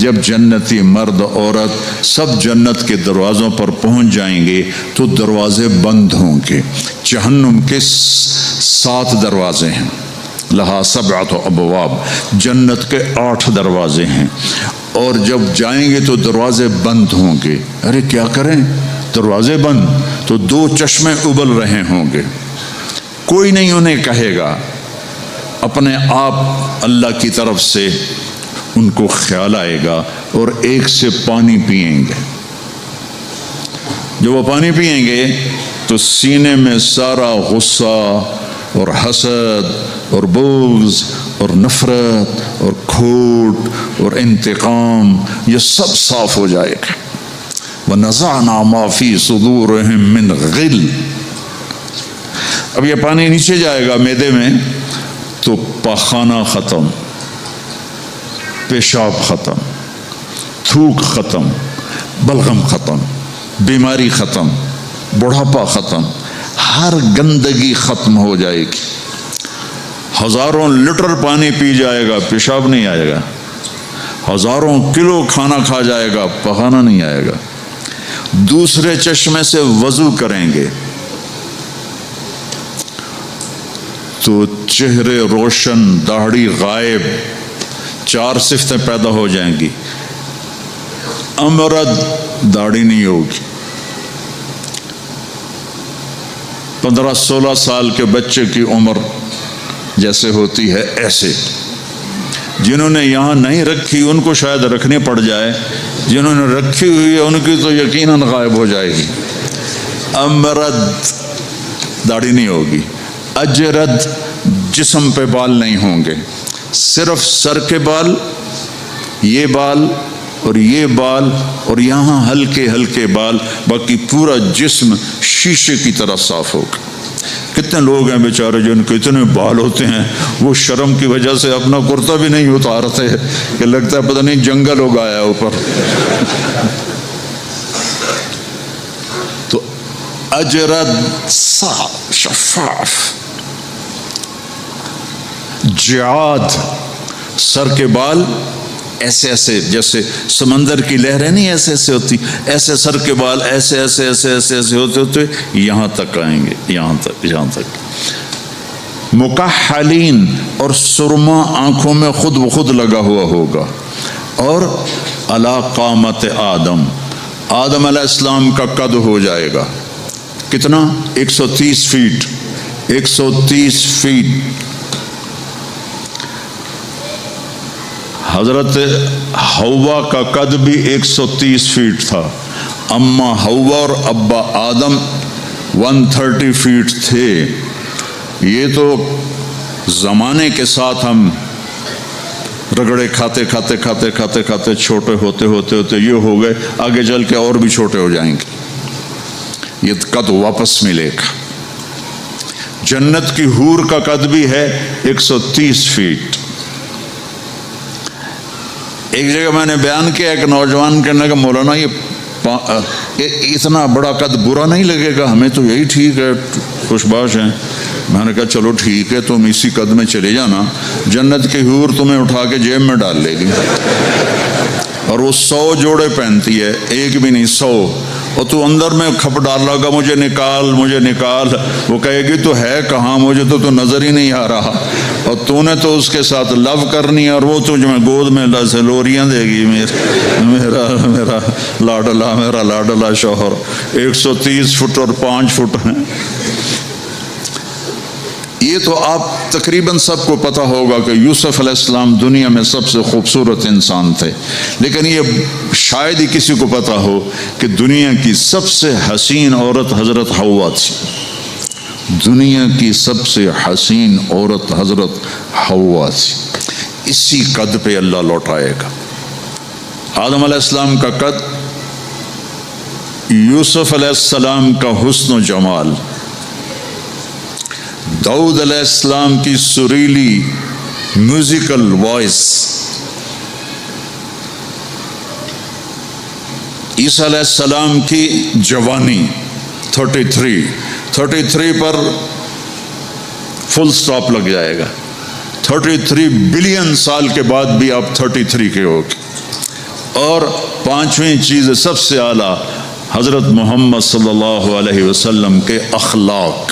جب جنتی مرد عورت سب جنت کے دروازوں پر پہنچ جائیں گے تو دروازے بند ہوں گے۔ جہنم کے 7 دروازے ہیں، لہا 7 ابواب، جنت کے 8 دروازے ہیں، اور جب جائیں گے تو دروازے بند ہوں گے۔ ارے کیا کریں، دروازے بند تو 2 چشمے ابل رہے ہوں گے، کوئی نہیں انہیں کہے گا، اپنے آپ اللہ کی طرف سے ان کو خیال آئے گا اور ایک سے پانی پئیں گے۔ جب وہ پانی پئیں گے تو سینے میں سارا غصہ اور حسد اور بغض اور نفرت اور کھوٹ اور انتقام یہ سب صاف ہو جائے گا۔ وَنَزَعْنَا مَا فِي صُدُورِهِم مِّن غِلٍّ۔ اب یہ پانی نیچے جائے گا معدے میں تو پاخانہ ختم، پیشاب ختم، تھوک ختم، بلغم ختم، بیماری ختم، بڑھاپا ختم، ہر گندگی ختم ہو جائے گی۔ ہزاروں لیٹر پانی پی جائے گا، پیشاب نہیں آئے گا۔ ہزاروں کلو کھانا کھا جائے گا، پخانا نہیں آئے گا۔ دوسرے چشمے سے وضو کریں گے تو چہرے روشن، داڑھی غائب، 4 صفتیں پیدا ہو جائیں گی۔ امرد، داڑھی نہیں ہوگی۔ 15-16 سال کے بچے کی عمر جیسے ہوتی ہے ایسے، جنہوں نے یہاں نہیں رکھی ان کو شاید رکھنی پڑ جائے، جنہوں نے رکھی ہوئی ہے ان کی تو یقیناً غائب ہو جائے گی۔ امرد، داڑھی نہیں ہوگی۔ اجرد، جسم پہ بال نہیں ہوں گے، صرف سر کے بال، یہ بال اور یہ بال اور یہاں ہلکے ہلکے بال، باقی پورا جسم شیشے کی طرح صاف ہوگا۔ کتنے لوگ ہیں بیچارے جن کو اتنے بال ہوتے ہیں وہ شرم کی وجہ سے اپنا کرتا بھی نہیں اتارتے کہ لگتا ہے پتہ نہیں جنگل ہو گیا اوپر۔ تو اجرد، صاف، شفاف۔ جعاد، سر کے بال ایسے ایسے جیسے سمندر کی لہریں نہیں ایسے ایسے ہوتی، ایسے سر کے بال ایسے ایسے ایسے ایسے ایسے ہوتے ہوتے یہاں تک آئیں گے، یہاں تک۔ مکحلین، اور سرما آنکھوں میں خود بخود لگا ہوا ہوگا۔ اور علی قامت آدم، آدم علیہ السلام کا قد ہو جائے گا کتنا؟ 130 فیٹ، 130 فیٹ۔ حضرت حوا کا قد بھی 130 فیٹ تھا، اما حوا اور ابا آدم 130 فیٹ تھے۔ یہ تو زمانے کے ساتھ ہم رگڑے کھاتے کھاتے کھاتے کھاتے کھاتے چھوٹے ہوتے ہوتے ہوتے یہ ہو گئے، آگے چل کے اور بھی چھوٹے ہو جائیں گے، یہ قد واپس ملے گا۔ جنت کی حور کا قد بھی ہے 130 فیٹ۔ ایک جگہ میں نے بیان کیا ایک نوجوان کہنے کا مولانا یہ اتنا بڑا قد برا نہیں لگے گا، ہمیں تو یہی ٹھیک ہے، خوش باش ہیں۔ میں نے کہا چلو ٹھیک ہے، تم اسی قد میں چلے جانا، جنت کی حور تمہیں اٹھا کے جیب میں ڈال لے گی، اور وہ 100 جوڑے پہنتی ہے، ایک بھی نہیں 100، اور تو اندر میں کھپ ڈال رہا گا مجھے نکال مجھے نکال، وہ کہے گی تو ہے کہاں، مجھے تو نظر ہی نہیں آ رہا، اور تو نے تو اس کے ساتھ لو کرنی ہے، اور وہ تجھ میں گود میں لوریاں دے گی، میرا لاڈلا شوہر۔ 130 فٹ اور 5 فٹ ہیں۔ یہ تو آپ تقریباً سب کو پتہ ہوگا کہ یوسف علیہ السلام دنیا میں سب سے خوبصورت انسان تھے، لیکن یہ شاید ہی کسی کو پتہ ہو کہ دنیا کی سب سے حسین عورت حضرت حوا تھی۔ دنیا کی سب سے حسین عورت حضرت حوا تھی۔ اسی قد پہ اللہ لوٹائے گا۔ آدم علیہ السلام کا قد، یوسف علیہ السلام کا حسن و جمال، داؤد علیہ السلام کی سریلی میوزیکل وائس، عیسیٰ علیہ السلام کی جوانی 33 پر فل سٹاپ لگ جائے گا۔ 33 بلین سال کے بعد بھی آپ 33 کے ہو گے۔ اور پانچویں چیز سب سے اعلیٰ حضرت محمد صلی اللہ علیہ وسلم کے اخلاق،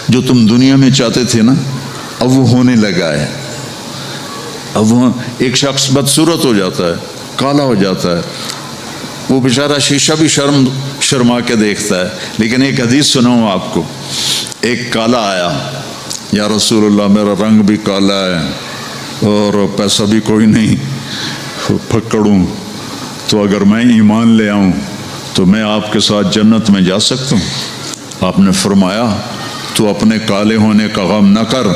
جو تم دنیا میں چاہتے تھے نا اب وہ ہونے لگا ہے۔ اب وہ ایک شخص بدصورت ہو جاتا ہے، کالا ہو جاتا ہے، وہ بیچارہ شیشہ بھی شرما کے دیکھتا ہے، لیکن ایک حدیث سناؤں آپ کو۔ ایک کالا آیا، یا رسول اللہ میرا رنگ بھی کالا ہے اور پیسہ بھی کوئی نہیں، پکڑوں تو اگر میں ایمان لے آؤں تو میں آپ کے ساتھ جنت میں جا سکتا ہوں؟ آپ نے فرمایا تو اپنے کالے ہونے کا غم نہ کر،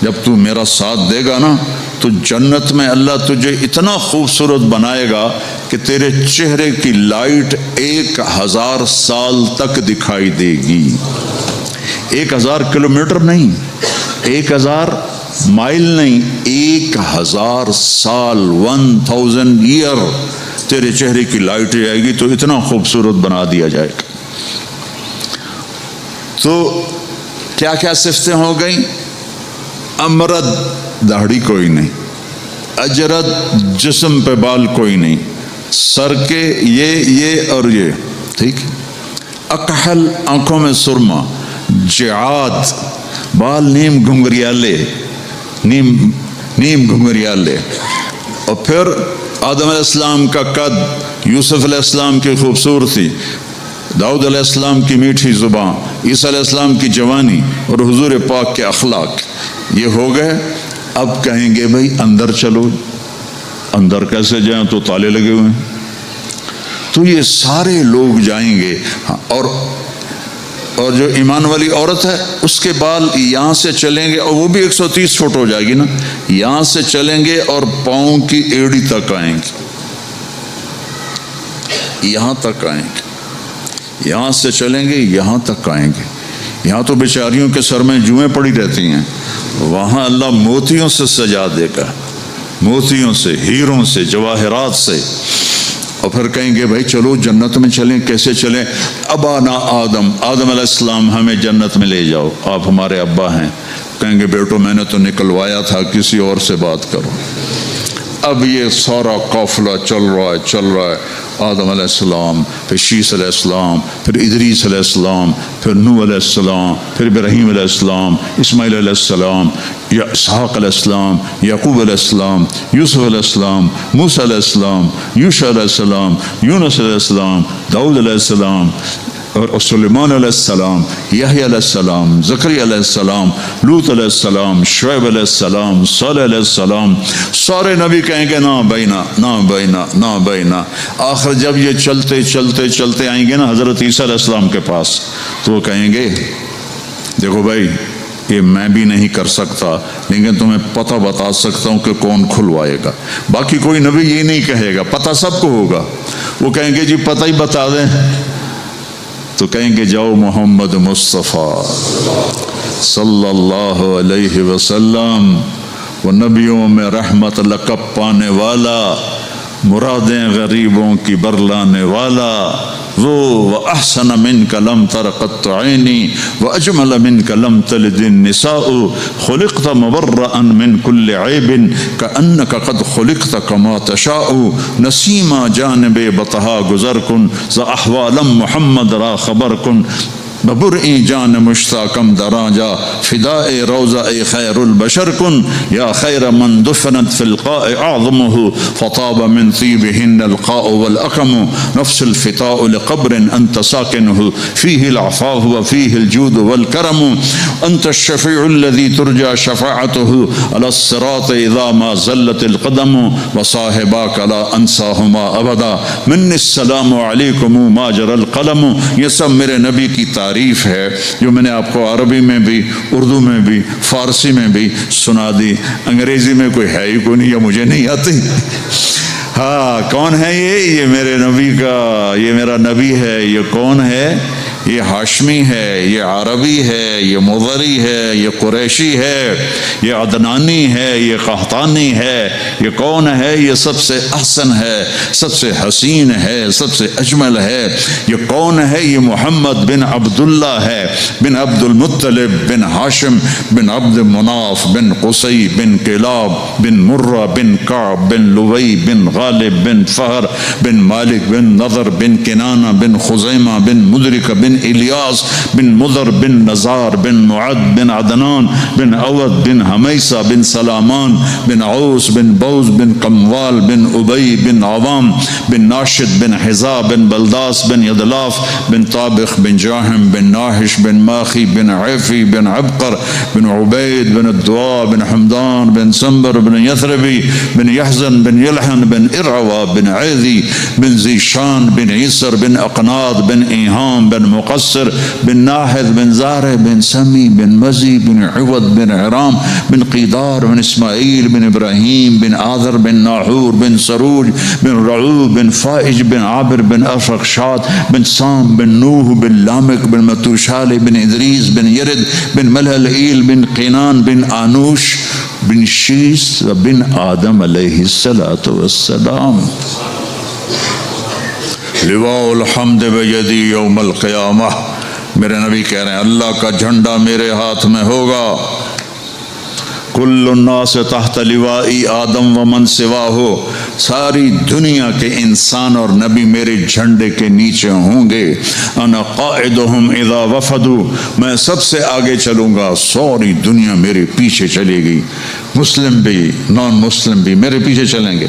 جب تو میرا ساتھ دے گا نا تو جنت میں اللہ تجھے اتنا خوبصورت بنائے گا کہ تیرے چہرے کی لائٹ 1000 سال تک دکھائی دے گی۔ 1000 کلومیٹر نہیں، 1000 مائل نہیں، 1000 سال، 1000 ایئر تیرے چہرے کی لائٹ جائے گی تو اتنا خوبصورت بنا دیا جائے گا۔ تو کیا کیا صفتیں ہو گئیں؟ امرد، داڑھی کوئی نہیں، اجرد، جسم پہ بال کوئی نہیں، سر کے یہ اور یہ، ٹھیک، اکحل، آنکھوں میں سرما، جعاد، بال نیم گھنگریالے، نیم گھنگریالے، اور پھر آدم علیہ السلام کا قد، یوسف علیہ السلام کی خوبصورتی، داؤد علیہ السلام کی میٹھی زبان، عیسیٰ علیہ السلام کی جوانی اور حضور پاک کے اخلاق، یہ ہو گئے۔ اب کہیں گے بھائی اندر چلو، اندر کیسے جائیں؟ تو تالے لگے ہوئے ہیں۔ تو یہ سارے لوگ جائیں گے، اور جو ایمان والی عورت ہے اس کے بال یہاں سے چلیں گے، اور وہ بھی 130 فٹ ہو جائے گی نا، یہاں سے چلیں گے اور پاؤں کی ایڑی تک آئیں گے، یہاں تک آئیں گے، یہاں سے چلیں گے یہاں تک آئیں گے۔ یہاں تو بیچاریوں کے سر میں جوئیں پڑی رہتی ہیں، وہاں اللہ موتیوں سے سجا دے گا، موتیوں سے، ہیروں سے، جواہرات سے۔ اور پھر کہیں گے بھائی چلو جنت میں چلیں، کیسے چلیں؟ ابانا آدم علیہ السلام ہمیں جنت میں لے جاؤ، آپ ہمارے ابا ہیں۔ کہیں گے بیٹو میں نے تو نکلوایا تھا، کسی اور سے بات کرو۔ اب یہ سارا قافلہ چل رہا ہے، آدم علیہ السلام، پھر شیس علیہ السلام، پھر ادریس علیہ السلام، پھر نوح علیہ السلام، پھر ابراہیم علیہ السلام، اسماعیل علیہ السلام، یا اسحاق علیہ السلام، یعقوب علیہ السلام، یوسف علیہ السلام، موسیٰ علیہ السلام، یوشع علیہ السلام، یونس علیہ السلام، داؤد علیہ السلام، اور سلیمان علیہ السلام، یحییٰ علیہ السلام، زکریا علیہ السلام، لوط علیہ السلام، شعیب علیہ السلام، صالح علیہ السلام، سارے نبی کہیں گے نا بینا، نا بینا، نا بینا۔ آخر جب یہ چلتے چلتے چلتے آئیں گے نا حضرت عیسیٰ علیہ السلام کے پاس، تو وہ کہیں گے دیکھو بھائی یہ میں بھی نہیں کر سکتا، لیکن تمہیں پتہ بتا سکتا ہوں کہ کون کھلوائے گا۔ باقی کوئی نبی یہ نہیں کہے گا، پتہ سب کو ہوگا۔ وہ کہیں گے جی پتہ ہی بتا دیں، تو کہیں گے جاؤ محمد مصطفیٰ صلی اللہ علیہ وسلم، وہ نبیوں میں رحمت لقب پانے والا، مرادیں غریبوں کی برلانے والا، وہ احسن منک لم تر قط عینی واجمل منک لم تلد النساء خلقت مبرئا من كل عیب کانک قد خلقت کما تشاء نسیما جانب بطحا گزر کن ز احوالم محمد را خبر کن ببرئی جان مشتاقم دراجا فداء روضہ خیر البشر کن یا خیر من دفنت فی القاء اعظمه فطاب من طیبہن القاء والاکم نفس الفتاء لقبر انت ساکنه فیہ العفاف وفیہ الجود والکرم انت الشفیع الذي ترجى شفاعته على الصراط اذا ما زلت القدم وصاحباک لا انساہما ابدا من السلام علیکم ما جرى القلم۔ یہ سب میرے نبی کی تعریف ہے جو میں نے آپ کو عربی میں بھی، اردو میں بھی، فارسی میں بھی سنا دی۔ انگریزی میں کوئی ہے ہی کوئی نہیں، یا مجھے نہیں آتی۔ ہاں کون ہے یہ میرے نبی کا، یہ میرا نبی ہے۔ یہ کون ہے؟ یہ ہاشمی ہے، یہ عربی ہے، یہ مضری ہے، یہ قریشی ہے، یہ عدنانی ہے، یہ قحطانی ہے، یہ کون ہے؟ یہ سب سے احسن ہے، سب سے حسین ہے، سب سے اجمل ہے۔ یہ کون ہے؟ یہ محمد بن عبداللہ ہے، بن عبد المطلب بن ہاشم بن عبد مناف بن قصی بن کلاب بن مرہ بن کعب بن لوی بن غالب بن فہر بن مالک بن نضر بن کنانہ بن خزیمہ بن مدرک بن الیاس بن مضر بن نزار بن معد بن عدنان بن عود بن حمیسہ بن سلامان بن عوس بن بوز بن قموال بن ابی بن عوام بن ناشد بن حذا بن بلداس بن یدلاف بن طابخ بن جاہم بن ناحش بن ماخی بن عیفی بن عبقر بن عبید بن الدعاء بن حمدان بن سنبر بن یثربی بن یحزن بن یلحن بن ارعوا بن عیدی بن زیشان بن عیسر بن اقناد بن ایہام بن مقصر بن ناحد بن زارع بن سمی بن مزی بن عوض بن عرام بن قیدار بن اسماعیل بن ابراہیم بن آذر بن ناحور بن سروج بن رعوب بن فائج بن عابر بن افرخشاد بن سام بن نوح بن لامک بن متوشال بن ادریس بن یرد بن ملہلئیل بن قینان بن آنوش بن شیس بن آدم علیہ السلام۔ لواء الحمد بیدی یوم القیامہ، میرے نبی کہہ رہے ہیں اللہ کا جھنڈا میرے ہاتھ میں ہوگا۔ کل الناس تحت لوائی آدم ومن سواہ، ساری دنیا کے انسان اور نبی میرے جھنڈے کے نیچے ہوں گے۔ انا قائدہم اذا وفدوا، میں سب سے آگے چلوں گا، ساری دنیا میرے پیچھے چلے گی، مسلم بھی نان مسلم بھی میرے پیچھے چلیں گے۔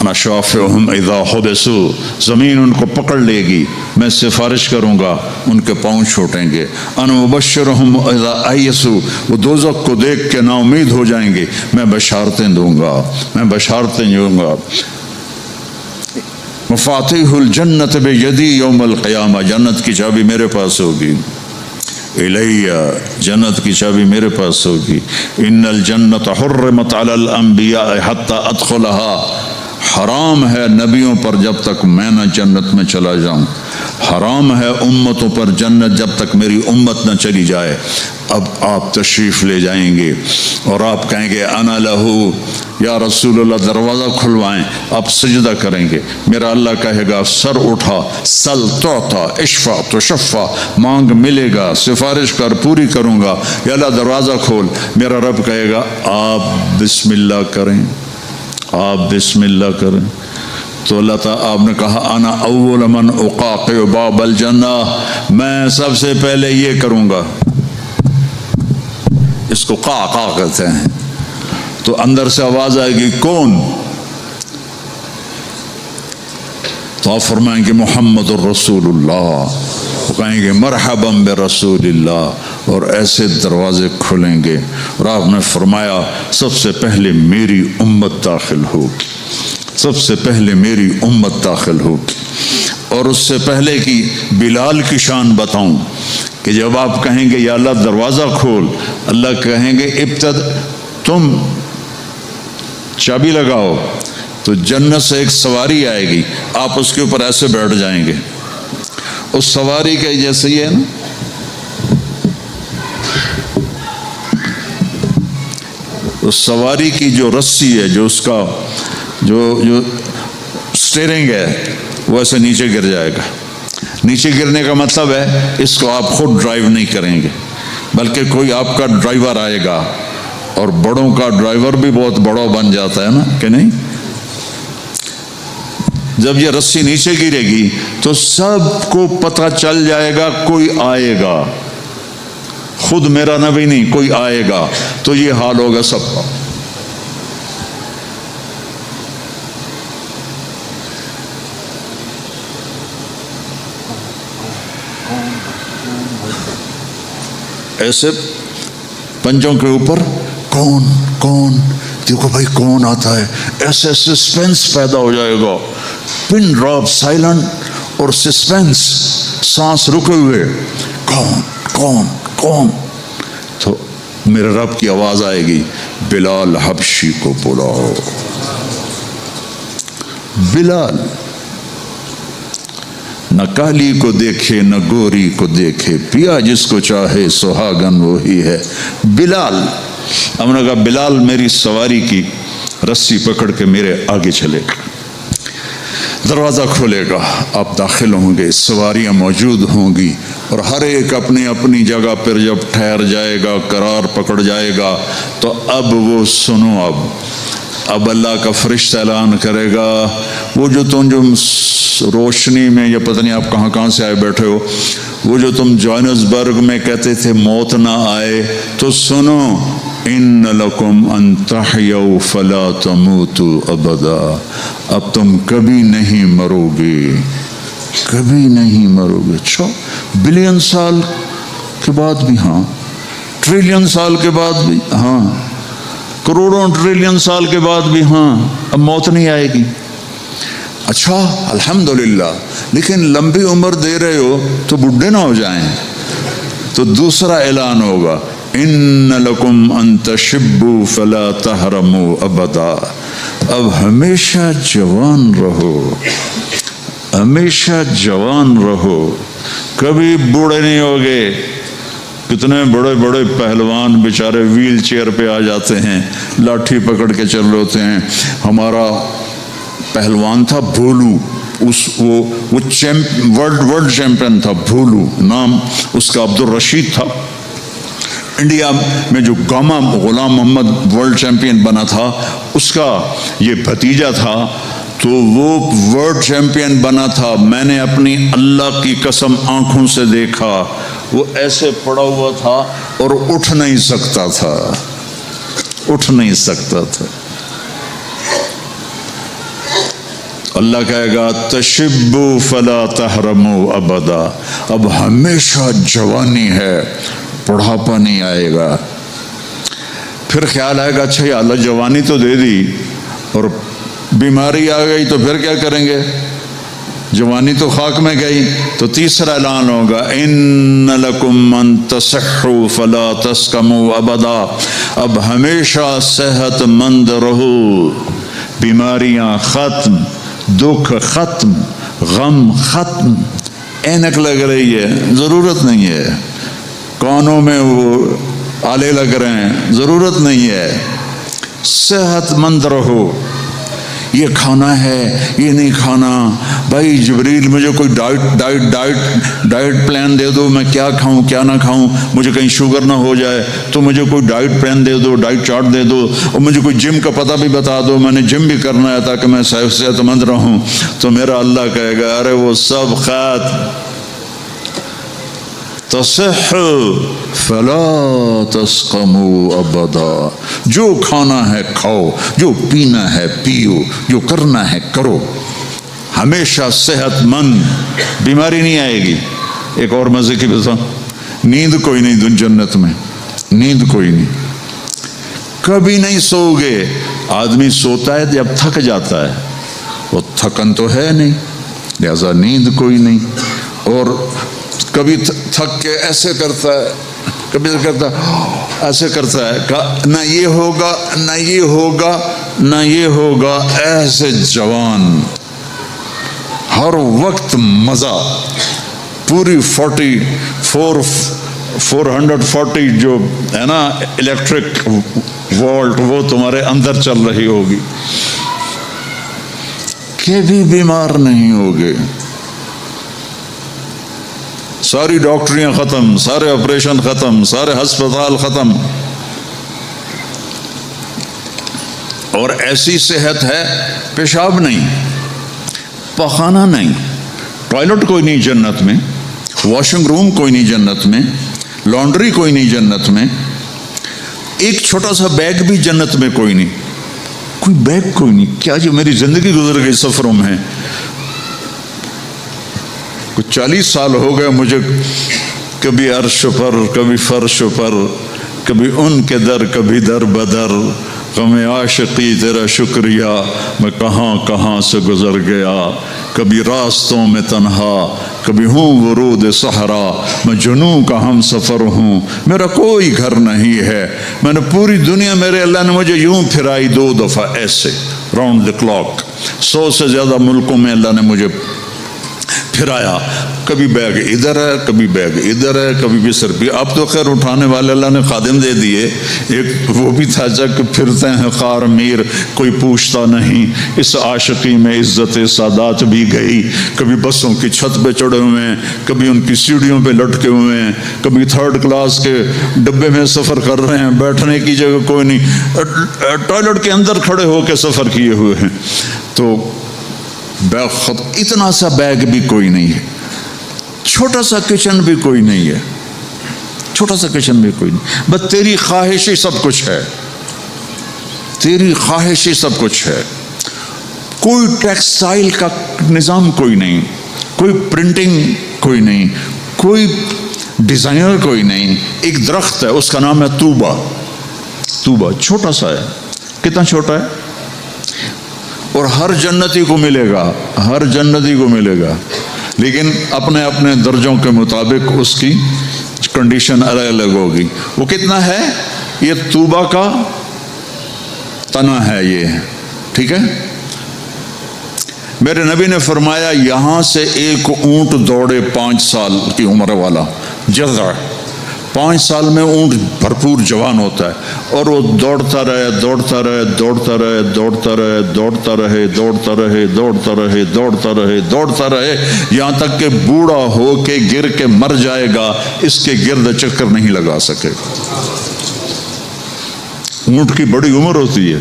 انا شافعہم اذا حبسوا، زمین ان کو پکڑ لے گی، میں سفارش کروں گا، ان کے پاؤں چھوٹیں گے۔ انا مبشرہم اذا ایسوا، وہ دوزخ کو دیکھ کے نا امید ہو جائیں گے، میں بشارتیں دوں گا، میں بشارتیں دوں گا۔ مفاتیح الجنت بیدی یوم القیامہ، جنت کی چابی میرے پاس ہوگی۔ الیہ، جنت کی چابی میرے پاس ہوگی۔ ان الجنت حرمت علی الانبیاء حتی ادخلها، حرام ہے نبیوں پر جب تک میں نہ جنت میں چلا جاؤں، حرام ہے امتوں پر جنت جب تک میری امت نہ چلی جائے۔ اب آپ تشریف لے جائیں گے اور آپ کہیں گے انا لہو، یا رسول اللہ دروازہ کھلوائیں، آپ سجدہ کریں گے، میرا اللہ کہے گا سر اٹھا، سل تعطا، اشفع تشفع، مانگ ملے گا، سفارش کر پوری کروں گا، یا اللہ دروازہ کھول، میرا رب کہے گا آپ بسم اللہ کریں، آپ بسم اللہ کریں۔ تو اللہ تعالیٰ آپ نے کہا انا اول من اقاقع باب الجنہ، میں سب سے پہلے یہ کروں گا، اس کو قاقع کہتے ہیں۔ تو اندر سے آواز آئے گی کون؟ تو آپ فرمائیں گے محمد الرسول اللہ، وہ کہیں گے مرحبا برسول اللہ، اور ایسے دروازے کھلیں گے، اور آپ نے فرمایا سب سے پہلے میری امت داخل ہوگی، سب سے پہلے میری امت داخل ہوگی۔ اور اس سے پہلے کی بلال کی شان بتاؤں کہ جب آپ کہیں گے یا اللہ دروازہ کھول، اللہ کہیں گے تم چابی لگاؤ، تو جنت سے ایک سواری آئے گی، آپ اس کے اوپر ایسے بیٹھ جائیں گے، اس سواری کا جیسے یہ ہے نا، اس سواری کی جو رسی ہے، جو اس کا جو سٹیرنگ ہے، وہ ایسے نیچے گر جائے گا۔ نیچے گرنے کا مطلب ہے اس کو آپ خود ڈرائیو نہیں کریں گے، بلکہ کوئی آپ کا ڈرائیور آئے گا، اور بڑوں کا ڈرائیور بھی بہت بڑا بن جاتا ہے نا کہ نہیں؟ جب یہ رسی نیچے گرے گی تو سب کو پتہ چل جائے گا کوئی آئے گا، خود میرا نبی نہیں، کوئی آئے گا، تو یہ حال ہوگا سب کا۔ ایسے پنجوں کے اوپر کون کون، دیکھو بھائی کون آتا ہے، ایسے سسپینس پیدا ہو جائے گا، پن ڈراپ سائلنٹ اور سسپینس، سانس رکے ہوئے، کون کون کون، تو میرے رب کی آواز آئے گی بلال حبشی کو بلاؤ۔ نہ کالی کو دیکھے نہ گوری کو دیکھے، پیا جس کو چاہے سہاگن وہی ہے۔ بلال، ہم نے کہا بلال میری سواری کی رسی پکڑ کے میرے آگے چلے گا، دروازہ کھولے گا، آپ داخل ہوں گے، سواریاں موجود ہوں گی، اور ہر ایک اپنی اپنی جگہ پر جب ٹھہر جائے گا، قرار پکڑ جائے گا، تو اب وہ سنو، اب اللہ کا فرشتہ اعلان کرے گا، وہ جو تم جو روشنی میں، یا پتہ نہیں آپ کہاں کہاں سے آئے بیٹھے ہو، وہ جو تم جوہانسبرگ میں کہتے تھے موت نہ آئے، تو سنو، ان لکم ان تحیوا فلا تموتوا ابدا، اب تم کبھی نہیں مرو گے، کبھی نہیں مرو گے۔ اچھا، بلین سال کے بعد بھی ہاں، ٹریلین سال کے بعد بھی ہاں، کروڑوں ٹریلین سال کے بعد بھی ہاں، اب موت نہیں آئے گی۔ اچھا الحمدللہ، لیکن لمبی عمر دے رہے ہو تو بڈھے نہ ہو جائیں، تو دوسرا اعلان ہوگا، ان لکم ان تشبوا فلا تحرموا ابدا، اب ہمیشہ جوان رہو، ہمیشہ جوان رہو، کبھی بوڑھے نہیں ہوگے۔ کتنے بڑے بڑے پہلوان بیچارے ویل چیئر پہ آ جاتے ہیں، لاٹھی پکڑ کے چل رہے ہوتے ہیں۔ ہمارا پہلوان تھا بھولو، وہ ورلڈ چیمپئن تھا، بھولو نام اس کا، عبد الرشید تھا۔ انڈیا میں جو گاما غلام محمد ورلڈ چیمپئن بنا تھا، اس کا یہ بھتیجا تھا، تو وہ ورلڈ چیمپئن بنا تھا۔ میں نے اپنی اللہ کی قسم آنکھوں سے دیکھا، وہ ایسے پڑا ہوا تھا اور اٹھ نہیں سکتا تھا، اٹھ نہیں سکتا تھا۔ اللہ کہے گا تشبوا فلا تحرموا ابدا، اب ہمیشہ جوانی ہے، بڑھاپا نہیں آئے گا۔ پھر خیال آئے گا، اچھا یا اللہ جوانی تو دے دی اور بیماری آ گئی تو پھر کیا کریں گے؟ جوانی تو خاک میں گئی۔ تو تیسرا اعلان ہوگا، ان لکم ان تصحوا فلا تسقموا ابدا، اب ہمیشہ صحت مند رہو، بیماریاں ختم، دکھ ختم، غم ختم۔ اینک لگ رہی ہے، ضرورت نہیں ہے، کانوں میں وہ آلے لگ رہے ہیں، ضرورت نہیں ہے، صحت مند رہو۔ یہ کھانا ہے، یہ نہیں کھانا، بھائی جبریل مجھے کوئی ڈائٹ پلان دے دو، میں کیا کھاؤں کیا نہ کھاؤں، مجھے کہیں شوگر نہ ہو جائے تو مجھے کوئی ڈائٹ پلان دے دو، ڈائٹ چارٹ دے دو، اور مجھے کوئی جم کا پتہ بھی بتا دو، میں نے جم بھی کرنا ہے تاکہ میں صحت مند رہوں۔ تو میرا اللہ کہے گا، ارے وہ سب ختم، تصح فلا تسقموا ابدا، جو کھانا ہے کھاؤ، جو پینا ہے پیو، جو کرنا ہے کرو، ہمیشہ صحت مند، بیماری نہیں آئے گی۔ ایک اور مزے کی بتا، نیند کوئی نہیں جنت میں، نیند کوئی نہیں، کبھی نہیں سو گے۔ آدمی سوتا ہے جب تھک جاتا ہے، وہ تھکن تو ہے نہیں، لہذا نیند کوئی نہیں۔ اور کبھی تھک کے ایسے کرتا ہے، کبھی کرتا ایسے کرتا ہے، نہ یہ ہوگا نہ یہ ہوگا نہ یہ ہوگا، ایسے جوان، ہر وقت مزہ، پوری 440 جو ہے نا الیکٹرک وولٹ، وہ تمہارے اندر چل رہی ہوگی، کبھی بیمار نہیں ہوگے۔ ساری ڈاکٹریاں ختم، سارے آپریشن ختم، سارے ہسپتال ختم، اور ایسی صحت ہے، پیشاب نہیں، پخانہ نہیں، ٹوائلٹ کوئی نہیں جنت میں، واشنگ روم کوئی نہیں جنت میں، لانڈری کوئی نہیں جنت میں، ایک چھوٹا سا بیگ بھی جنت میں کوئی نہیں، کوئی بیگ کوئی نہیں۔ کیا جو میری زندگی گزر گئی سفروں میں، کچھ 40 سال ہو گئے مجھے، کبھی عرش پر کبھی فرش پر، کبھی ان کے در کبھی در بدر، غم عاشقی تیرا شکریہ میں کہاں کہاں سے گزر گیا، کبھی راستوں میں تنہا، کبھی ہوں ورود صحرا، میں جنوں کا ہم سفر ہوں، میرا کوئی گھر نہیں ہے، میں نے پوری دنیا، میرے اللہ نے مجھے یوں پھرائی 2 دفعہ ایسے راؤنڈ دی کلاک، 100 سے زیادہ ملکوں میں اللہ نے مجھے پھر آیا، کبھی بیگ ادھر ہے، کبھی بیگ ادھر ہے، کبھی بسر بھی. اب تو خیر اٹھانے والے اللہ نے خادم دے دیے. ایک وہ بھی تھا جب کہ پھرتے ہیں خار میر کوئی پوچھتا نہیں. اس عاشقی میں عزت سادات بھی گئی. کبھی بسوں کی چھت پہ چڑھے ہوئے ہیں، کبھی ان کی سیڑھیوں پہ لٹکے ہوئے ہیں، کبھی تھرڈ کلاس کے ڈبے میں سفر کر رہے ہیں، بیٹھنے کی جگہ کوئی نہیں، ٹوائلٹ کے اندر کھڑے ہو کے سفر کیے ہوئے ہیں. تو بیگ اتنا سا بیگ بھی کوئی نہیں ہے، چھوٹا سا کچن بھی کوئی نہیں ہے، چھوٹا سا کچن بھی کوئی نہیں. بس تیری خواہش ہی سب کچھ ہے، تیری خواہش ہی سب کچھ ہے. کوئی ٹیکسٹائل کا نظام کوئی نہیں، کوئی پرنٹنگ کوئی نہیں، کوئی ڈیزائنر کوئی نہیں. ایک درخت ہے، اس کا نام ہے طوبہ. طوبہ چھوٹا سا ہے. کتنا چھوٹا ہے؟ اور ہر جنتی کو ملے گا، ہر جنتی کو ملے گا، لیکن اپنے اپنے درجوں کے مطابق اس کی کنڈیشن الگ الگ ہوگی. وہ کتنا ہے؟ یہ طوبہ کا تنا ہے یہ، ٹھیک ہے. میرے نبی نے فرمایا یہاں سے ایک اونٹ دوڑے 5 سال کی عمر والا، جذع 5 سال میں اونٹ بھرپور جوان ہوتا ہے، اور وہ دوڑتا رہے دوڑتا رہے دوڑتا رہے دوڑتا رہے دوڑتا رہے دوڑتا رہے دوڑتا رہے دوڑتا رہے دوڑتا رہے یہاں تک کہ بوڑھا ہو کے گر کے مر جائے گا، اس کے گرد چکر نہیں لگا سکے. اونٹ کی بڑی عمر ہوتی ہے،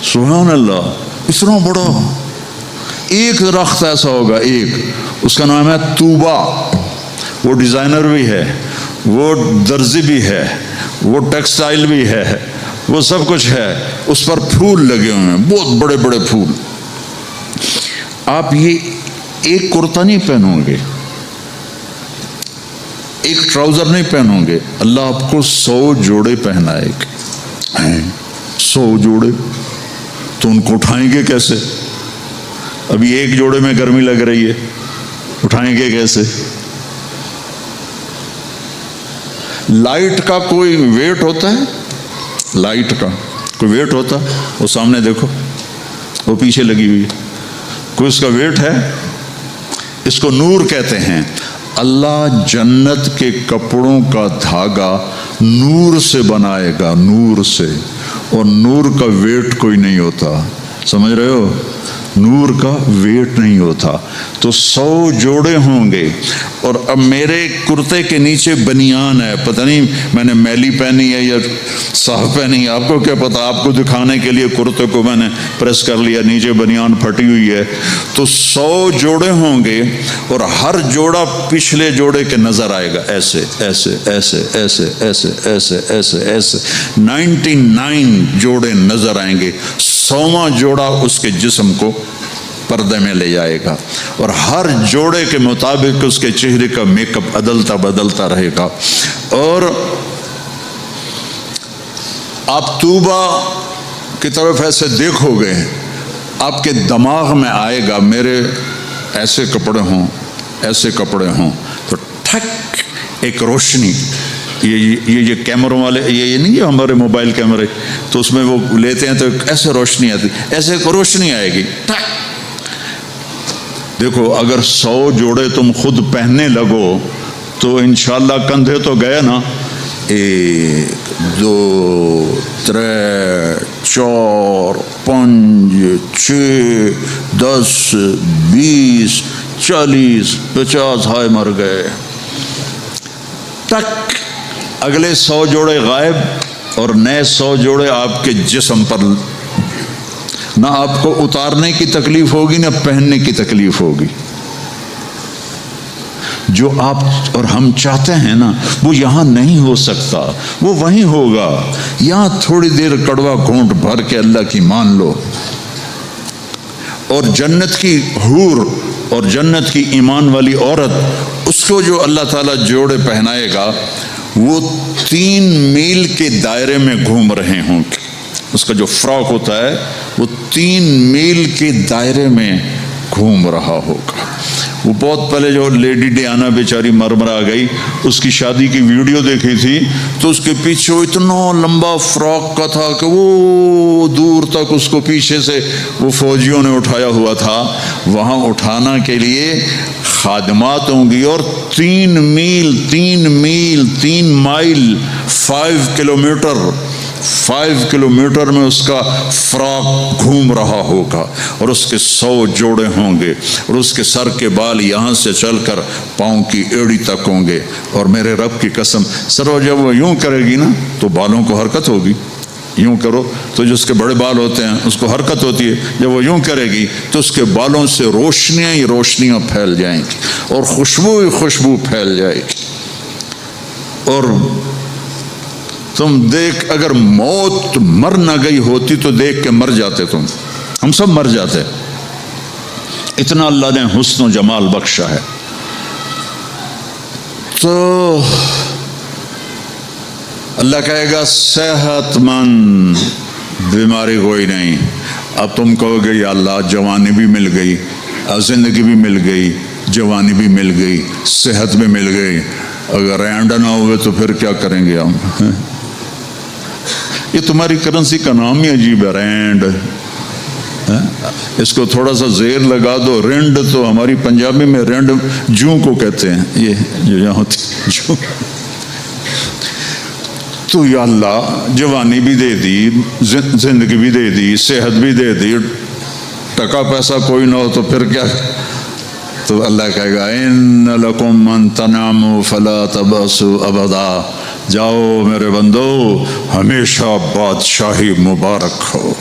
سبحان اللہ. اتنا بڑا ایک درخت ایسا ہوگا، ایک، اس کا نام ہے طوبہ. وہ ڈیزائنر بھی ہے، وہ درزی بھی ہے، وہ ٹیکسٹائل بھی ہے، وہ سب کچھ ہے. اس پر پھول لگے ہوئے ہیں، بہت بڑے بڑے پھول. آپ یہ ایک کرتا نہیں پہنو گے، ایک ٹراؤزر نہیں پہنو گے. اللہ آپ کو 100 جوڑے پہنائے گا، 100 جوڑے. تو ان کو اٹھائیں گے کیسے؟ ابھی ایک جوڑے میں گرمی لگ رہی ہے، اٹھائیں گے کیسے؟ لائٹ کا کوئی ویٹ ہوتا ہے؟ لائٹ کا کوئی ویٹ ہوتا؟ وہ سامنے دیکھو، وہ پیچھے لگی ہوئی، کوئی اس کا ویٹ ہے؟ اس کو نور کہتے ہیں. اللہ جنت کے کپڑوں کا دھاگا نور سے بنائے گا، نور سے. اور نور کا ویٹ کوئی نہیں ہوتا، سمجھ رہے ہو؟ نور کا ویٹ نہیں ہوتا. تو 100 جوڑے ہوں گے. اور اب میرے کرتے کے نیچے بنیان ہے، پتہ نہیں میں نے میلی پہنی ہے یا صاف پہنی ہے، آپ کو کیا پتا. آپ کو دکھانے کے لیے کرتے کو میں نے پریس کر لیا، نیچے بنیان پھٹی ہوئی ہے. تو 100 جوڑے ہوں گے، اور ہر جوڑا پچھلے جوڑے کے نظر آئے گا، ایسے ایسے ایسے ایسے ایسے ایسے ایسے ایسے 99 جوڑے نظر آئیں گے. 100واں جوڑا اس کے جسم کو پردے میں لے جائے گا، اور ہر جوڑے کے مطابق اس کے چہرے کا میک اپ عدلتا بدلتا رہے گا. اور آپ طوبہ کی طرف ایسے دیکھو گے، آپ کے دماغ میں آئے گا میرے ایسے کپڑے ہوں، ایسے کپڑے ہوں. تو ٹھک ایک روشنی، یہ کیمروں والے یہ نہیں ہے ہمارے موبائل کیمرے، تو اس میں وہ لیتے ہیں تو ایسے روشنی آتی، ایسے روشنی آئے گی. دیکھو اگر 100 جوڑے تم خود پہننے لگو تو انشاءاللہ کندھے تو گئے نا. 1 2 3 4 5 6 10 20 40 50 ہائے مر گئے. ٹک اگلے 100 جوڑے غائب، اور نئے 100 جوڑے آپ کے جسم پر. نہ آپ کو اتارنے کی تکلیف ہوگی، نہ پہننے کی تکلیف ہوگی. جو آپ اور ہم چاہتے ہیں نا وہ یہاں نہیں ہو سکتا، وہ وہیں ہوگا. یہاں تھوڑی دیر کڑوا گھونٹ بھر کے اللہ کی مان لو، اور جنت کی حور اور جنت کی ایمان والی عورت، اس کو جو اللہ تعالیٰ جوڑے پہنائے گا وہ 3 میل کے دائرے میں گھوم رہے ہوں گے. اس کا جو فراق ہوتا ہے وہ 3 میل کے دائرے میں گھوم رہا ہوگا. وہ بہت پہلے جو لیڈی ڈیانا بیچاری مرمرا گئی، اس کی شادی کی ویڈیو دیکھی تھی تو اس کے پیچھے وہ اتنا لمبا فراک کا تھا کہ وہ دور تک اس کو پیچھے سے وہ فوجیوں نے اٹھایا ہوا تھا. وہاں اٹھانا کے لیے خادمات ہوں گی، اور 3 مائل 5 کلومیٹر میں اس کا فراق گھوم رہا ہوگا، اور اس کے 100 جوڑے ہوں گے، اور اس کے سر کے بال یہاں سے چل کر پاؤں کی ایڑی تک ہوں گے. اور میرے رب کی قسم سرو جب وہ یوں کرے گی نا تو بالوں کو حرکت ہوگی. یوں کرو تو جس کے بڑے بال ہوتے ہیں اس کو حرکت ہوتی ہے. جب وہ یوں کرے گی تو اس کے بالوں سے روشنیاں ہی روشنیاں پھیل جائیں گی، اور خوشبو ہی خوشبو پھیل جائے گی. اور تم دیکھ، اگر موت مر نہ گئی ہوتی تو دیکھ کے مر جاتے تم. ہم سب مر جاتے. اتنا اللہ نے حسن و جمال بخشا ہے. تو اللہ کہے گا صحت مند، بیماری کوئی نہیں. اب تم کہو گے یا اللہ جوانی بھی مل گئی، زندگی بھی مل گئی، جوانی بھی مل گئی، صحت بھی مل گئی، اگر رینڈ نہ ہوئے تو پھر کیا کریں گے ہم؟ یہ تمہاری کرنسی کا نام ہی عجیب ہے، رینڈ. اس کو تھوڑا سا زیر لگا دو، رینڈ. تو ہماری پنجابی میں رینڈ جوں کو کہتے ہیں، یہ جو یہاں ہوتی جوں. تو یا اللہ جوانی بھی دے دی، زندگی بھی دے دی، صحت بھی دے دی، ٹکا پیسہ کوئی نہ ہو تو پھر کیا؟ تو اللہ کہے گا ان لکم ان تنعموا فلا تبأسوا ابدا. جاؤ میرے بندو، ہمیشہ بادشاہی مبارک ہو.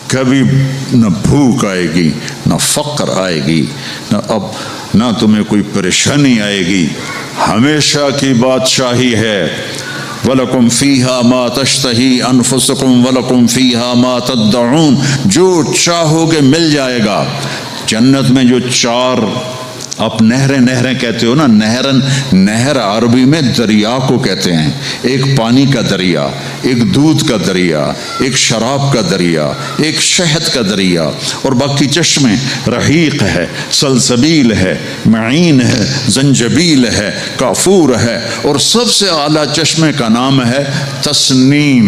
کبھی نہ بھوک آئے گی، نہ فقر آئے گی، نہ تمہیں کوئی پریشانی آئے گی. ہمیشہ کی بادشاہی ہے. وَلَكُمْ فِيهَا مَا تَشْتَهِي أَنفُسُكُمْ وَلَكُمْ فِيهَا مَا تَدَّعُونَ. جو چاہو گے مل جائے گا. جنت میں جو 4 آپ نہریں کہتے ہو نا، نہر عربی میں دریا کو کہتے ہیں. ایک پانی کا دریا، ایک دودھ کا دریا، ایک شراب کا دریا، ایک شہد کا دریا، اور باقی چشمے رحیق ہے، سلسبیل ہے، معین ہے، زنجبیل ہے، کافور ہے، اور سب سے اعلیٰ چشمے کا نام ہے تسنیم.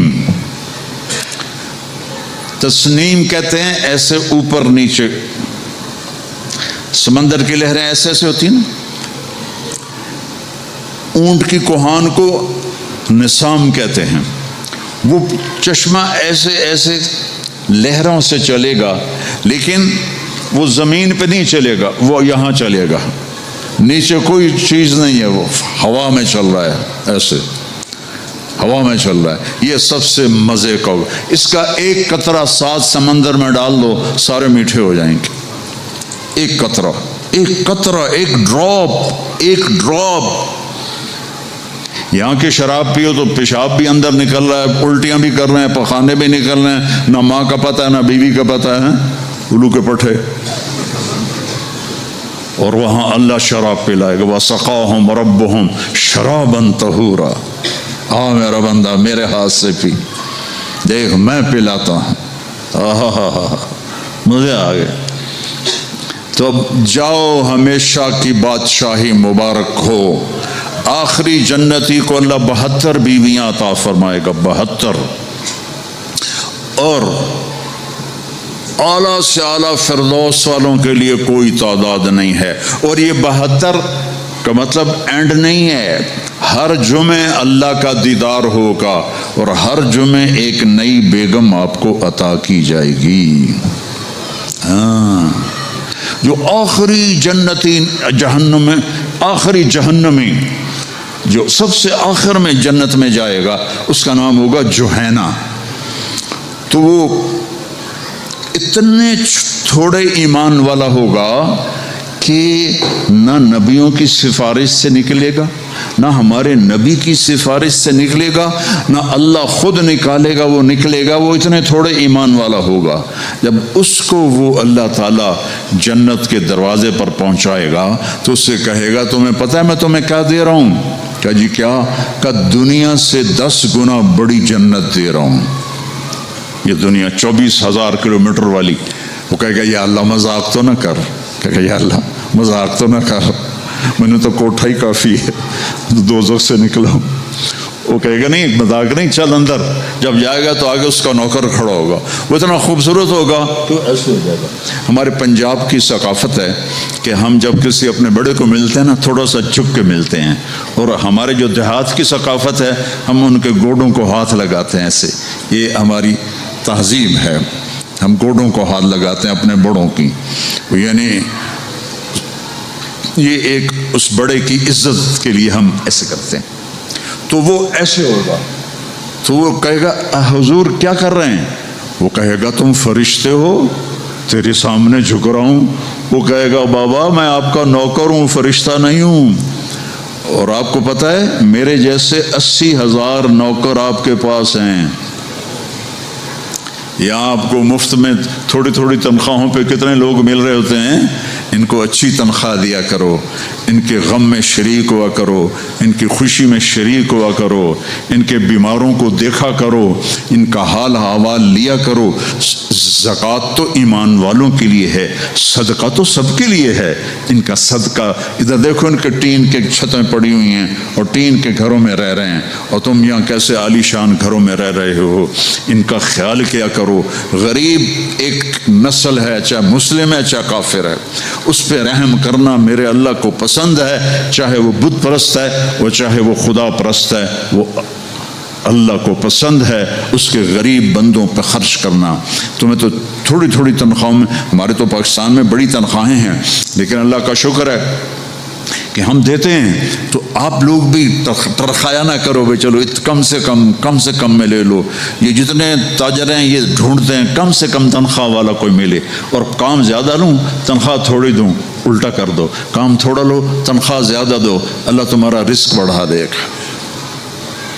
تسنیم کہتے ہیں ایسے اوپر نیچے. سمندر کی لہریں ایسے ایسے ہوتی ہیں نا. اونٹ کی کوہان کو نسام کہتے ہیں. وہ چشمہ ایسے ایسے لہروں سے چلے گا، لیکن وہ زمین پہ نہیں چلے گا، وہ یہاں چلے گا. نیچے کوئی چیز نہیں ہے، وہ ہوا میں چل رہا ہے، ایسے ہوا میں چل رہا ہے. یہ سب سے مزے کا. اس کا ایک قطرہ 7 سمندر میں ڈال دو، سارے میٹھے ہو جائیں گے. ایک قطرہ، ایک ڈراپ. یہاں کی شراب پیو تو پیشاب بھی اندر نکل رہا ہے، الٹیاں بھی کر رہے ہیں، پخانے بھی نکل رہے ہیں. نہ ماں کا پتہ ہے نہ بیوی کا پتہ ہے، الو کے پٹھے. اور وہاں اللہ شراب پلائے گا. وَسَقَاهُمْ رَبُّهُمْ شَرَابًا طَهُورًا. آ میرا بندہ میرے ہاتھ سے پی، دیکھ میں پلاتا ہوں. مزے آ گئے. تو جاؤ، ہمیشہ کی بادشاہی مبارک ہو. آخری جنتی کو اللہ 72 بیویاں عطا فرمائے گا، 72. اور اعلیٰ سے اعلیٰ فردوس والوں کے لیے کوئی تعداد نہیں ہے. اور یہ 72 کا مطلب اینڈ نہیں ہے. ہر جمعے اللہ کا دیدار ہوگا، اور ہر جمعے ایک نئی بیگم آپ کو عطا کی جائے گی. ہاں، جو آخری جنتی آخری جہنمی جو سب سے آخر میں جنت میں جائے گا، اس کا نام ہوگا جوہینا. تو وہ اتنے تھوڑے ایمان والا ہوگا کہ نہ نبیوں کی سفارش سے نکلے گا، نہ ہمارے نبی کی سفارش سے نکلے گا، نہ اللہ خود نکالے گا، وہ نکلے گا. وہ اتنے تھوڑے ایمان والا ہوگا. جب اس کو وہ اللہ تعالیٰ جنت کے دروازے پر پہنچائے گا تو اس سے کہے گا تمہیں پتہ ہے میں تمہیں کیا دے رہا ہوں؟ کہا جی کیا؟ کہ دنیا سے 10 گنا بڑی جنت دے رہا ہوں. یہ دنیا 24,000 کلومیٹر والی. وہ کہے گا یا اللہ مذاق تو نہ کر. کہ یا اللہ مذاق تو نہ کر، میں نے تو کوٹھا ہی کافی ہے، دوزخ سے نکلا ہوں۔ وہ کہے گا نہیں مذاق نہیں، چل اندر۔ جب جائے گا تو آگے اس کا نوکر کھڑا ہوگا، وہ اتنا خوبصورت ہوگا تو ایسے ہو جائے گا۔ ہمارے پنجاب کی ثقافت ہے کہ ہم جب کسی اپنے بڑے کو ملتے ہیں نا تھوڑا سا جھک کے ملتے ہیں، اور ہمارے جو دیہات کی ثقافت ہے ہم ان کے گوڈوں کو ہاتھ لگاتے ہیں ایسے، یہ ہماری تہذیب ہے، ہم گوڈوں کو ہاتھ لگاتے ہیں اپنے بڑوں کی، یعنی یہ ایک اس بڑے کی عزت کے لیے ہم ایسے کرتے ہیں۔ تو وہ ایسے ہوگا تو وہ کہے گا حضور کیا کر رہے ہیں؟ وہ کہے گا تم فرشتے ہو، تیرے سامنے جھک رہا ہوں۔ وہ کہے گا بابا میں آپ کا نوکر ہوں، فرشتہ نہیں ہوں، اور آپ کو پتہ ہے میرے جیسے 80,000 نوکر آپ کے پاس ہیں، یہاں آپ کو مفت میں تھوڑی تھوڑی تنخواہوں پہ کتنے لوگ مل رہے ہوتے ہیں، ان کو اچھی تنخواہ دیا کرو، ان کے غم میں شریک ہوا کرو، ان کی خوشی میں شریک ہوا کرو، ان کے بیماروں کو دیکھا کرو، ان کا حال احوال لیا کرو۔ زکوٰۃ تو ایمان والوں کے لیے ہے، صدقہ تو سب کے لیے ہے۔ ان کا صدقہ، ادھر دیکھو ان کے ٹین کے چھتیں پڑی ہوئی ہیں اور ٹین کے گھروں میں رہ رہے ہیں، اور تم یہاں کیسے عالی شان گھروں میں رہ رہے ہو، ان کا خیال کیا کرو۔ غریب ایک نسل ہے، چاہے مسلم ہے چاہے کافر ہے، اس پہ رحم کرنا میرے اللہ کو پسند ہے، چاہے وہ بت پرست ہے اور چاہے وہ خدا پرست ہے، وہ اللہ کو پسند ہے اس کے غریب بندوں پہ خرچ کرنا۔ تمہیں تو تھوڑی تھوڑی تنخواہوں میں، ہمارے تو پاکستان میں بڑی تنخواہیں ہیں، لیکن اللہ کا شکر ہے کہ ہم دیتے ہیں، تو آپ لوگ بھی ترخایا نہ کرو بھائی چلو کم سے کم میں لے لو۔ یہ جتنے تاجر ہیں یہ ڈھونڈتے ہیں کم سے کم تنخواہ والا کوئی ملے، اور کام زیادہ لوں تنخواہ تھوڑی دوں، الٹا کر دو، کام تھوڑا لو تنخواہ زیادہ دو، اللہ تمہارا رزق بڑھا دے گا،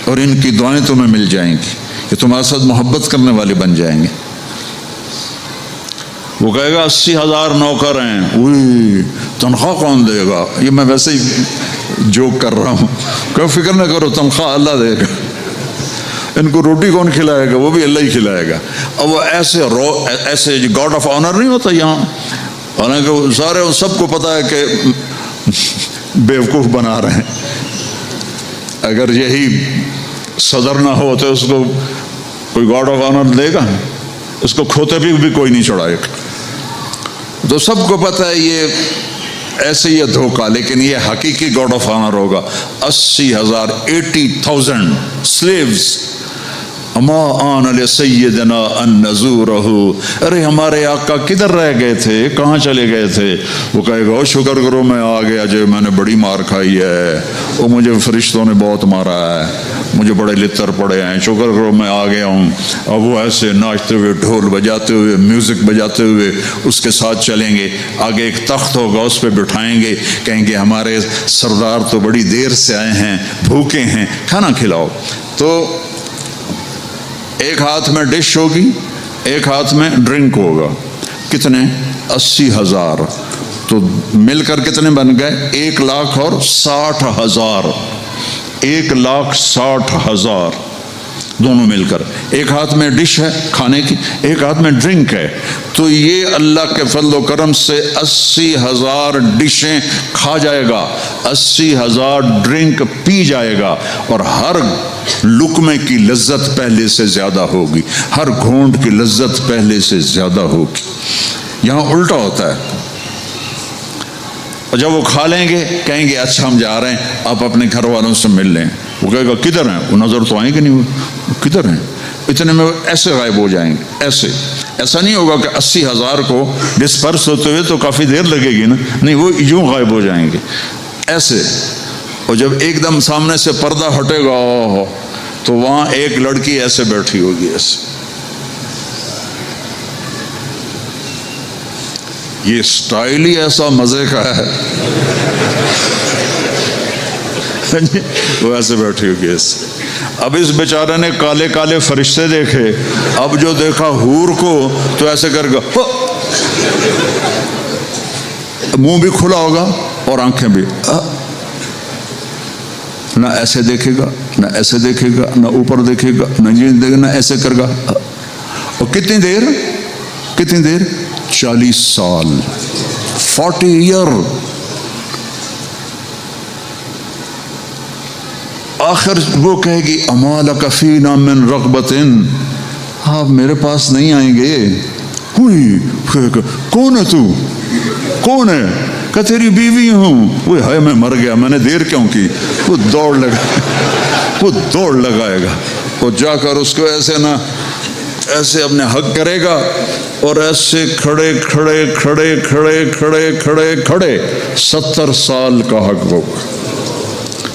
اور ان کی دعائیں تمہیں مل جائیں گی کہ تمہارے ساتھ محبت کرنے والے بن جائیں گے۔ وہ کہے گا 80,000 نوکر ہیں، اوئی تنخواہ کون دے گا؟ یہ میں ویسے ہی جوک کر رہا ہوں، کوئی فکر نہ کرو تنخواہ اللہ دے گا۔ ان کو روٹی کون کھلائے گا؟ وہ بھی اللہ ہی کھلائے گا۔ اور وہ ایسے گاڈ آف آنر نہیں ہوتا یہاں، حالانکہ سارے سب کو پتہ ہے کہ بیوقوف بنا رہے ہیں، اگر یہی صدر نہ ہو تو اس کو کوئی گاڈ آف آنر دے گا؟ اس کو کھوتے بھی کوئی نہیں چڑھائے گا۔ تو سب کو پتہ ہے یہ ایسے ہی دھوکہ، لیکن یہ حقیقی گاڈ آف آنر ہوگا۔ 80,000 80,000 slaves اما آن لسیدنا ان نزورہ، ارے ہمارے آقا کدھر رہ گئے تھے، کہاں چلے گئے تھے؟ وہ کہے گا شکر کرو میں آ گیا جو میں نے بڑی مار کھائی ہے، وہ مجھے فرشتوں نے بہت مارا ہے، مجھے بڑے لتر پڑے ہیں، شکر کرو میں آ گیا ہوں۔ اب وہ ایسے ناچتے ہوئے، ڈھول بجاتے ہوئے، میوزک بجاتے ہوئے اس کے ساتھ چلیں گے، آگے ایک تخت ہوگا اس پہ بٹھائیں گے، کہیں گے ہمارے سردار تو بڑی دیر سے آئے ہیں، بھوکے ہیں، کھانا کھلاؤ۔ تو ایک ہاتھ میں ڈش ہوگی، ایک ہاتھ میں ڈرنک ہوگا، کتنے؟ 80,000، تو مل کر کتنے بن گئے؟ 1,60,000، 1,60,000 دونوں مل کر۔ ایک ہاتھ میں ڈش ہے کھانے کی، ایک ہاتھ میں ڈرنک ہے، تو یہ اللہ کے فضل و کرم سے 80,000 ڈشیں کھا جائے گا، 80,000 ڈرنک پی جائے گا، اور ہر لقمے کی لذت پہلے سے زیادہ ہوگی، ہر گھونٹ کی لذت پہلے سے زیادہ ہوگی۔ یہاں الٹا ہوتا ہے، اور جب وہ کھا لیں گے کہیں گے اچھا ہم جا رہے ہیں، آپ اپنے گھر والوں سے مل لیں۔ وہ کہے گا کدھر ہیں؟ وہ نظر تو آئیں گے نہیں، کدھر ہیں؟ اتنے میں وہ ایسے غائب ہو جائیں گے، ایسا نہیں ہوگا کہ 80,000 کو ڈسپرس ہوتے ہوئے تو کافی دیر لگے گی نا، نہیں وہ یوں غائب ہو جائیں گے ایسے۔ اور جب ایک دم سامنے سے پردہ ہٹے گا تو وہاں ایک لڑکی ایسے بیٹھی ہوگی، ایسے۔ یہ سٹائل ہی ایسا مزے کا ہے، وہ ایسے بیٹھی ہوگی ایسے۔ اب اس بیچارے نے کالے کالے فرشتے دیکھے، اب جو دیکھا حور کو تو ایسے کر گا، منہ بھی کھلا ہوگا اور آنکھیں بھی، نہ ایسے دیکھے گا نہ ایسے دیکھے گا نہ اوپر دیکھے گا نہ یہ دیکھے گا نہ ایسے کر گا۔ اور کتنی دیر 40 سال 40 ایئر. آخر وہ کہے گی اما لک فینا من رغبت، آپ میرے پاس نہیں آئیں گے؟ ہوئی کون ہے تو؟ کون ہے؟ کہ تیری بیوی ہوں. وہ ہے میں مر گیا، میں نے دیر کیوں کی؟ وہ دوڑ لگائے گا. وہ جا کر اس کو ایسے نہ ایسے اپنے حق کرے گا اور ایسے کھڑے 70 سال کا حق ہوگا.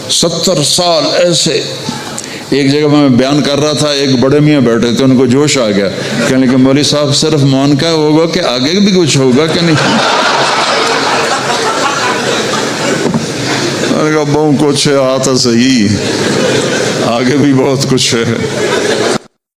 70 سال ایسے. ایک جگہ میں بیان کر رہا تھا، ایک بڑے میاں بیٹھے تھے، ان کو جوش آ گیا، کہنے کہ مولوی صاحب صرف مان کا ہوگا کہ آگے بھی کچھ ہوگا کہ نہیں؟ میں نے کہا بہت کچھ ہے، آتا صحیح، آگے بھی بہت کچھ ہے.